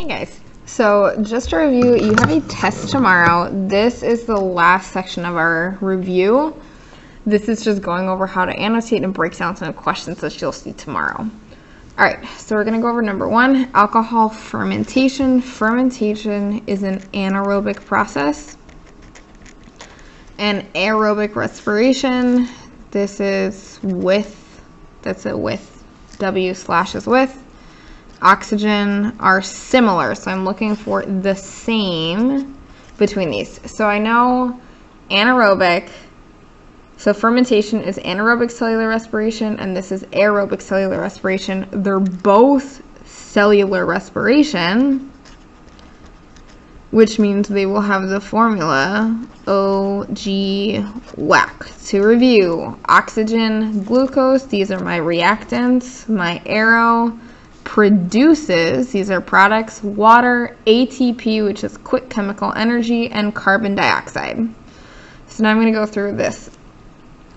Hey guys, so just to review, you have a test tomorrow. This is the last section of our review. This is just going over how to annotate and break down some questions that you'll see tomorrow. All right, so we're gonna go over number 1, alcohol fermentation. Fermentation is an anaerobic process. And aerobic respiration, this is with, that's a with, W/is with. Oxygen are similar, so I'm looking for the same between these. So I know anaerobic, so fermentation is anaerobic cellular respiration, and this is aerobic cellular respiration. They're both cellular respiration, which means they will have the formula OG-WAC. To review, oxygen, glucose, these are my reactants. My aero produces, these are products, water, ATP, which is quick chemical energy, and carbon dioxide. So now I'm going to go through this.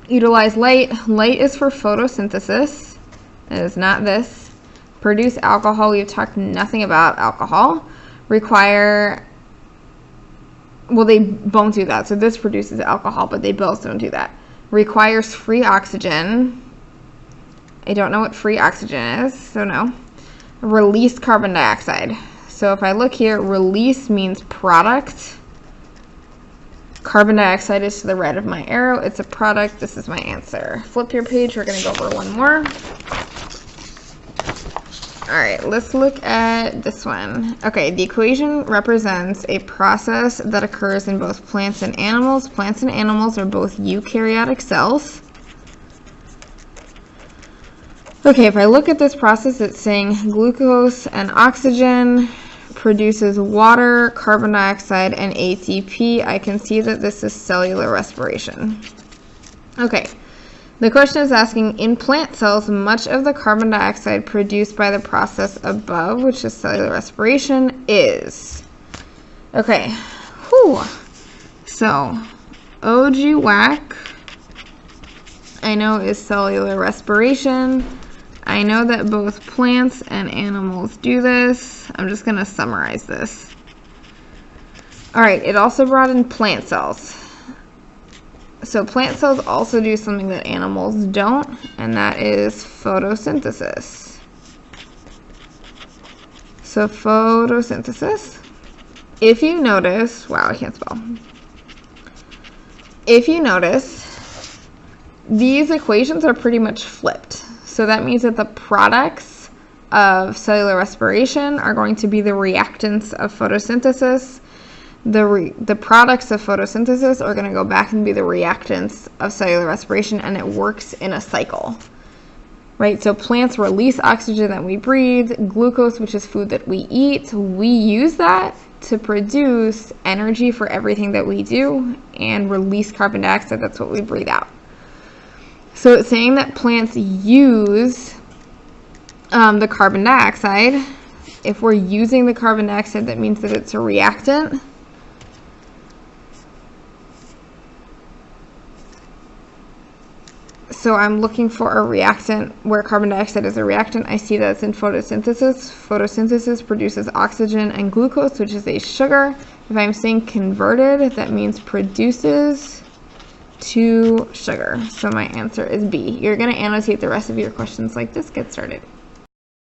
Utilize light. Light is for photosynthesis. It is not this. Produce alcohol. We've talked nothing about alcohol. Require, well, they both do that. So this produces alcohol, but they both don't do that. Requires free oxygen. I don't know what free oxygen is, so no. Release carbon dioxide. So if I look here, release means product. Carbon dioxide is to the right of my arrow. It's a product. This is my answer. Flip your page. We're going to go over one more. All right, let's look at this one. Okay, the equation represents a process that occurs in both plants and animals. Plants and animals are both eukaryotic cells. Okay, if I look at this process, it's saying glucose and oxygen produces water, carbon dioxide, and ATP. I can see that this is cellular respiration. Okay, the question is asking, in plant cells, much of the carbon dioxide produced by the process above, which is cellular respiration, is. Okay, whew. So, OG-WAC, I know is cellular respiration. I know that both plants and animals do this. I'm just going to summarize this. All right, it also brought in plant cells. So plant cells also do something that animals don't, and that is photosynthesis. So photosynthesis. If you notice, wow, I can't spell. If you notice, these equations are pretty much flipped. So that means that the products of cellular respiration are going to be the reactants of photosynthesis. The products of photosynthesis are going to go back and be the reactants of cellular respiration, and it works in a cycle. Right? So plants release oxygen that we breathe, glucose, which is food that we eat. We use that to produce energy for everything that we do, and release carbon dioxide. That's what we breathe out. So it's saying that plants use the carbon dioxide. If we're using the carbon dioxide, that means that it's a reactant. So I'm looking for a reactant where carbon dioxide is a reactant. I see that it's in photosynthesis. Photosynthesis produces oxygen and glucose, which is a sugar. If I'm saying converted, that means produces to sugar. So my answer is B. You're going to annotate the rest of your questions like this. Get started.